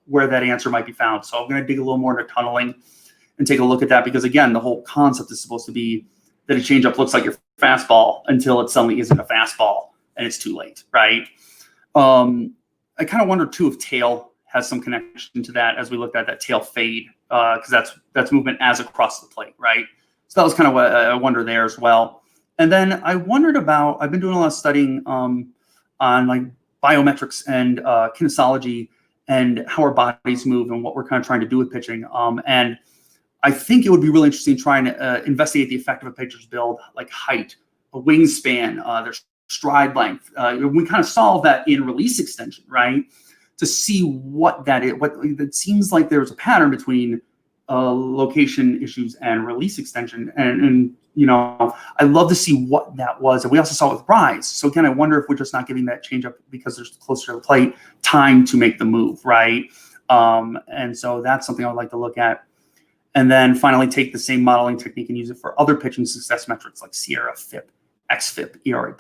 that answer might be found. So I'm going to dig a little more into tunneling and take a look at that, because again, the whole concept is supposed to be that a changeup looks like your fastball until it suddenly isn't a fastball and it's too late, right? I kind of wonder too if tail has some connection to that, as we looked at that tail fade, because that's movement as across the plate, right? So that was kind of what I wonder there as well. And then I wondered about, I've been doing a lot of studying on like biometrics and kinesiology and how our bodies move and what we're kind of trying to do with pitching. And I think it would be really interesting trying to investigate the effect of a pitcher's build, like height, a wingspan, their stride length. We kind of solve that in release extension, right? to see what that is. What it seems like there's a pattern between location issues and release extension, and you know, I love to see what that was. And we also saw it with Rise. So again, I wonder if we're just not giving that change up because there's closer to the plate time to make the move, right? And so that's something I'd like to look at. And then finally take the same modeling technique and use it for other pitching success metrics like Sierra, FIP, XFIP, ERA+,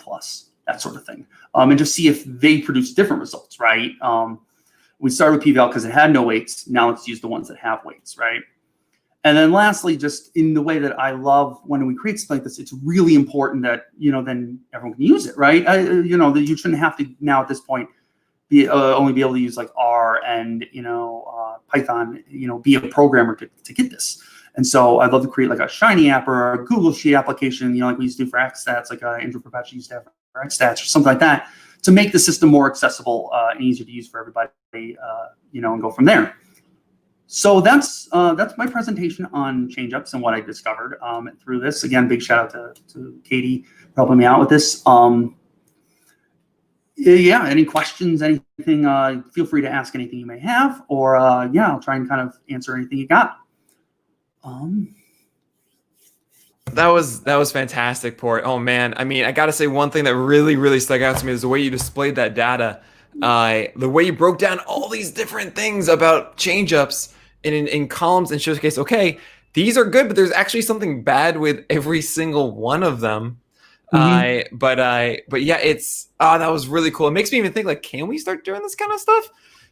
that sort of thing. And just see if they produce different results, right? We started with PVAL because it had no weights. Now let's use the ones that have weights, right? And then lastly, just in the way that I love when we create something like this, it's really important that, you know, then everyone can use it, right? You know, that you shouldn't have to now at this point only be able to use like R and, you know, Python, you know, be a programmer to get this. And so I'd love to create like a Shiny app or a Google Sheet application, you know, like we used to do for XStats, like Andrew Perpetua used to have for XStats or something like that, to make the system more accessible and easier to use for everybody, you know, and go from there. So that's my presentation on Changeups and what I discovered through this. Again, big shout out to Katie for helping me out with this. Yeah, any questions, anything, feel free to ask anything you may have, or yeah, I'll try and kind of answer anything you got.
That was fantastic, Port. Oh man, I mean, I gotta say one thing that really stuck out to me is the way you displayed that data, the way you broke down all these different things about changeups in columns and showcase. Okay, these are good, but there's actually something bad with every single one of them. But yeah, it's that was really cool. It makes me even think like, can we start doing this kind of stuff?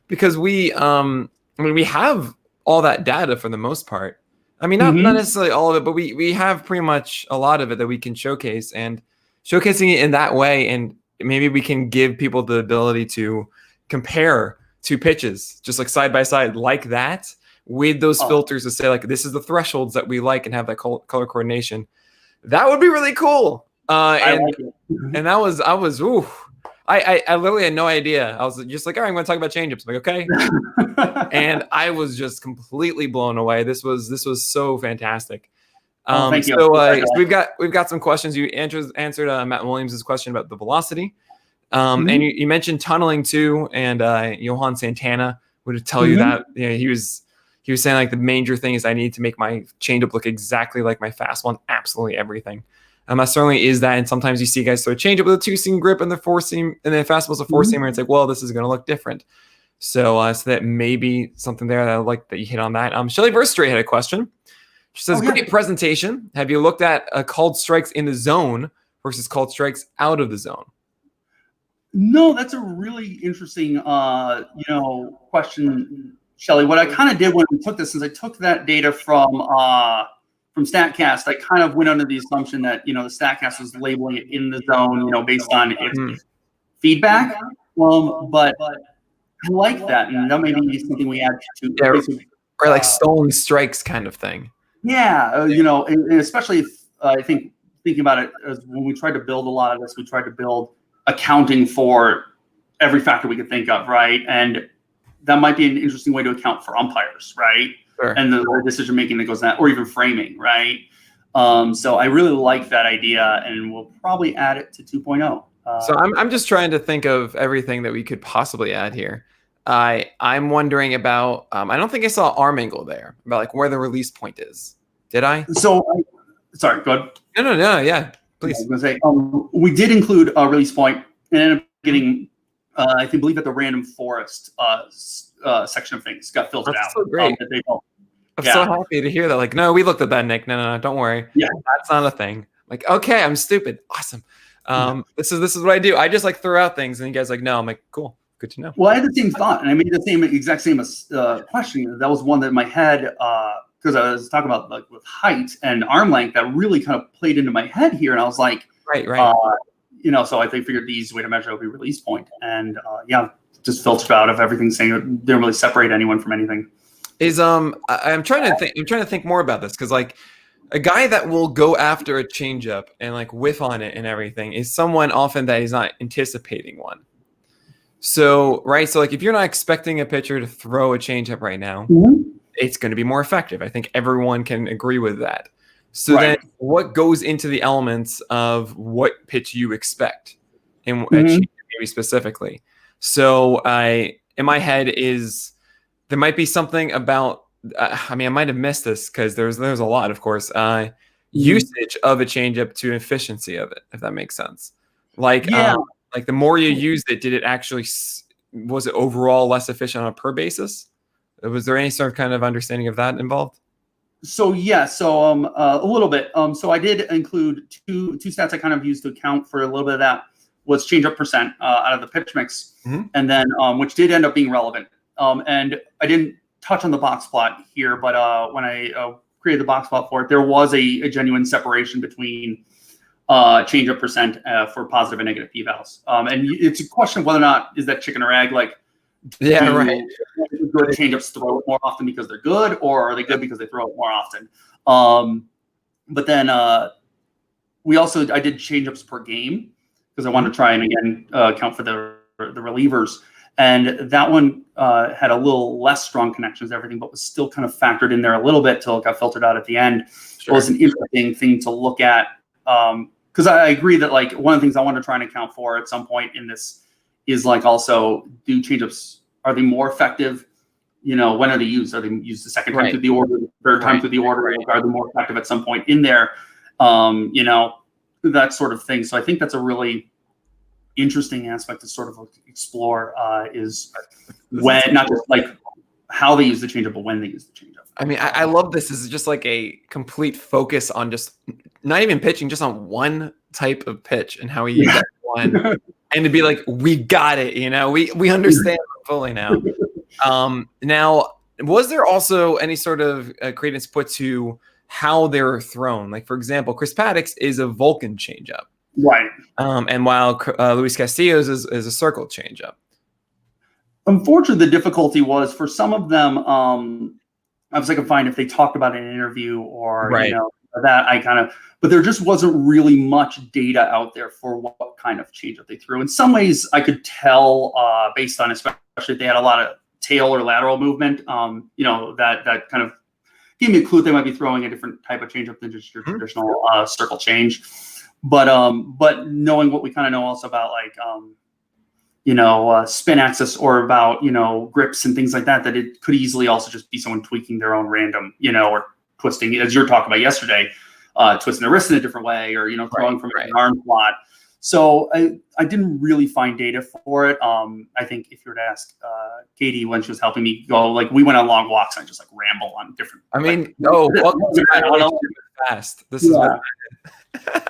Because we I mean, we have all that data for the most part. I mean, not necessarily all of it, but we have pretty much a lot of it that we can showcase, and showcasing it in that way, and maybe we can give people the ability to compare two pitches just like side by side like that with those filters to say like, this is the thresholds that we like, and have that color coordination. That would be really cool. And I was ooh, I literally had no idea. I was just like, all right, I'm going to talk about changeups. I'm like, okay. And I was just completely blown away. This was so fantastic.
Thank you.
So we've got some questions. You answered Matt Williams' question about the velocity. And you mentioned tunneling too, and Johan Santana would tell you that, you know, he was saying like the major thing is I need to make my changeup look exactly like my fastball on absolutely everything. That certainly is that, and sometimes you see guys throw a changeup with a 2-seam grip and the 4-seam, and then fastball's a 4-seamer. And it's like, well, this is going to look different. So, so that may be something there that I like that you hit on that. Shelly Verstrate had a question. She says, great presentation. Have you looked at called strikes in the zone versus called strikes out of the zone?
No, that's a really interesting, you know, question, Shelly. What I kind of did when we took this, since I took that data from StatCast, I kind of went under the assumption that, you know, the StatCast was labeling it in the zone, you know, based on its feedback. But I like that, and that may be something we add to,
or like stolen strikes kind of thing.
Yeah, you know, and especially if, I think thinking about it as when we tried to build a lot of this, we tried to build accounting for every factor we could think of, right? And that might be an interesting way to account for umpires, right? Sure. And the decision making that goes in that, or even framing, right? So I really like that idea, and we'll probably add it to 2.0.
So I'm just trying to think of everything that we could possibly add here. I'm wondering about. I don't think I saw arm angle there, about like where the release point is. Did I?
So sorry, go ahead.
No, yeah, please.
I was going to say we did include a release point, and ended up getting I believe at the Random Forest section of things got filtered out.
That's so great. I'm so happy to hear that. Like, no, we looked at that, Nick. No, don't worry. Yeah, that's not a thing. Like, okay, I'm stupid. Awesome. This is what I do. I just like throw out things, and you guys are like, no. I'm like, cool, good to know.
Well, I had the same thought, and I made the exact same question. That was one that in my head, because I was talking about like with height and arm length, that really kind of played into my head here, and I was like,
right.
You know, so I figured the easiest way to measure would be release point, and just filtered out of everything, saying it didn't really separate anyone from anything.
I'm trying to think more about this, because like a guy that will go after a changeup and like whiff on it and everything is someone often that is not anticipating one. So so like if you're not expecting a pitcher to throw a changeup right now, it's going to be more effective. I think everyone can agree with that. So then what goes into the elements of what pitch you expect and maybe specifically? So in my head is there might be something about. I mean, I might have missed this because there's a lot, of course. Usage of a changeup to efficiency of it, if that makes sense. Like, like the more you used it, did it actually was it overall less efficient on a per basis? Was there any sort of kind of understanding of that involved?
So yeah, so a little bit. So I did include two stats I kind of used to account for a little bit of that was changeup percent out of the pitch mix, and then which did end up being relevant. And I didn't touch on the box plot here, but when I created the box plot for it, there was a genuine separation between changeup percent for positive and negative p-vals. And it's a question of whether or not is that chicken or egg, like.
Yeah, right.
Good changeups throw it more often because they're good, or are they good because they throw it more often? But then I did changeups per game because I wanted to try and again count for the relievers, and that one had a little less strong connections and everything, but was still kind of factored in there a little bit till it got filtered out at the end. Sure. It was an interesting thing to look at because I agree that like one of the things I want to try and account for at some point in this is like also do changeups, are they more effective? You know, when are they used? Are they used the second time through the order, the third time through the order? Are they more effective at some point in there? You know, that sort of thing. So I think that's a really interesting aspect to sort of explore is when, not just like how they use the changeup, but when they use the changeup.
I mean, I love this. This is just like a complete focus on just not even pitching, just on one type of pitch and how we use that one. And to be like, we got it, you know, we understand fully now. Now, was there also any sort of credence put to how they're thrown? Like, for example, Chris Paddock's is a Vulcan changeup,
right?
And while Luis Castillo's is a circle changeup.
Unfortunately, the difficulty was for some of them. I was like, I can find if they talked about it in an interview or you know that I kind of. But there just wasn't really much data out there for what kind of changeup they threw. In some ways, I could tell based on, especially if they had a lot of tail or lateral movement, you know, that kind of gave me a clue they might be throwing a different type of changeup than just your traditional circle change. But knowing what we kind of know also about like, you know, spin axis or about, you know, grips and things like that, that it could easily also just be someone tweaking their own random, you know, or twisting, as you were talking about yesterday, twisting the wrist in a different way, or you know, throwing from an arm slot. So I didn't really find data for it. I think if you were to ask Katie when she was helping me go, like we went on long walks and I just like ramble on different.
I mean, fast. This is what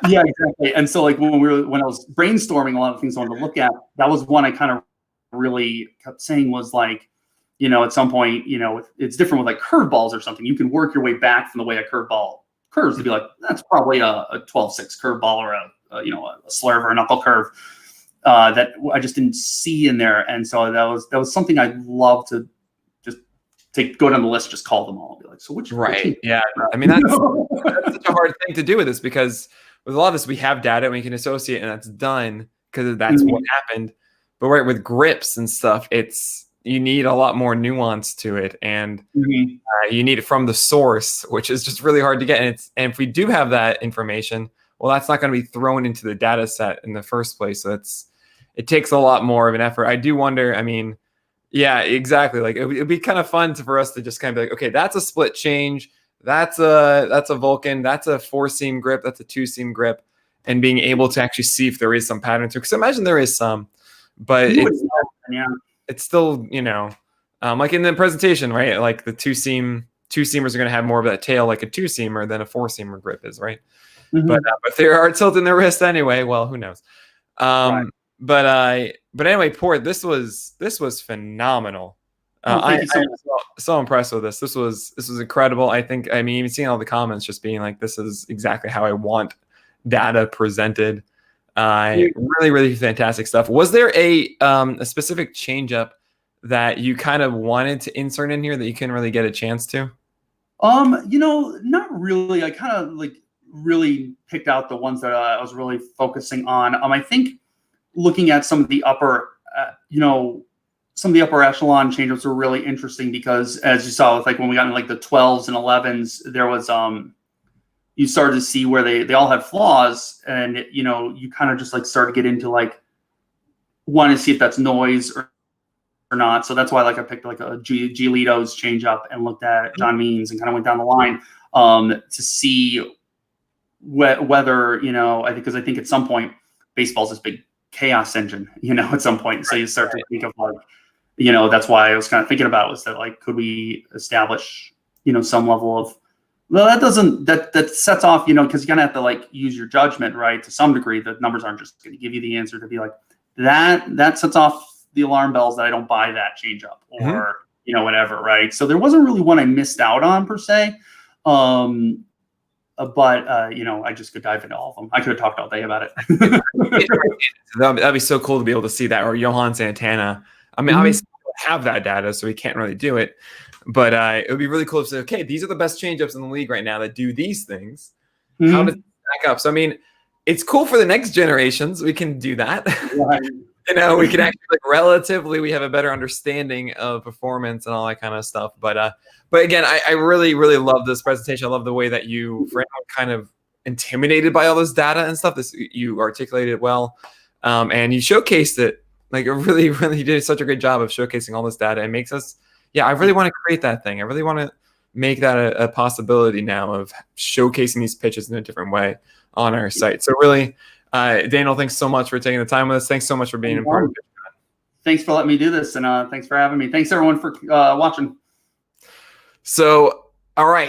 yeah, exactly. And so like when I was brainstorming a lot of things I wanted to look at, that was one I kind of really kept saying was like, you know, at some point, you know, it's different with like curveballs or something. You can work your way back from the way a curveball curves to be like, that's probably a 12-6 curveball or a you know, a slurve or a knuckle curve that I just didn't see in there. And so that was something I'd love to just go down the list, just call them all and be like, so which
yeah. I mean, that's such a hard thing to do with this because with a lot of this, we have data and we can associate and that's done because that's what happened. But with grips and stuff, you need a lot more nuance to it, and you need it from the source, which is just really hard to get. And if we do have that information, well, that's not going to be thrown into the data set in the first place. So it takes a lot more of an effort. I do wonder. I mean, yeah, exactly. Like it'd be kind of fun for us to just kind of be like, okay, that's a split change, that's a Vulcan, that's a 4-seam grip, that's a 2-seam grip, and being able to actually see if there is some pattern to it. Because I imagine there is some, but it's still, you know, like in the presentation, right? Like the two seamers are going to have more of that tail like a 2-seamer than a 4-seamer grip is, right? But they are tilting their wrist anyway. Well, who knows? But anyway, Port, this was phenomenal. I'm so impressed with this. This was incredible. I mean, even seeing all the comments just being like, this is exactly how I want data presented. Really, really fantastic stuff. Was there a specific changeup that you kind of wanted to insert in here that you couldn't really get a chance to?
You know, not really. I kind of like really picked out the ones that I was really focusing on. I think looking at some of the upper, you know, some of the upper echelon changeups were really interesting because, as you saw, with like when we got into like the 12s and 11s, there was you started to see where they all had flaws, and you know, you kind of just like started to get into like want to see if that's noise or or not. So that's why like I picked like a Giolito's changeup and looked at John Means and kind of went down the line to see whether, you know, because I think at some point baseball's this big chaos engine, you know, at some point. So you start to think of like, you know, that's why I was kind of thinking about was that like, could we establish, you know, some level of, well, that sets off, you know, because you're gonna have to like use your judgment, right? To some degree, the numbers aren't just going to give you the answer to be like that sets off the alarm bells that I don't buy that changeup or you know, whatever, right? So there wasn't really one I missed out on per se. But you know, I just could dive into all of them. I could have talked all day about it.
That'd be so cool to be able to see that, or Johan Santana. I mean, obviously we don't have that data, so we can't really do it. But it would be really cool to say, okay, these are the best changeups in the league right now that do these things. How does it stack up? So I mean, it's cool for the next generations. We can do that. Right. You know, we can actually like relatively we have a better understanding of performance and all that kind of stuff. But again, I really, really love this presentation. I love the way that you, for anyone kind of intimidated by all this data and stuff, you articulated it well. And you showcased it. Like it really, really did such a great job of showcasing all this data. It makes us, I really want to create that thing. I really want to make that a possibility now of showcasing these pitches in a different way on our site. So really, Daniel, thanks so much for taking the time with us. Thanks so much for being a part of PitchCon.
Thanks for letting me do this, and thanks for having me. Thanks everyone for watching.
So, all right.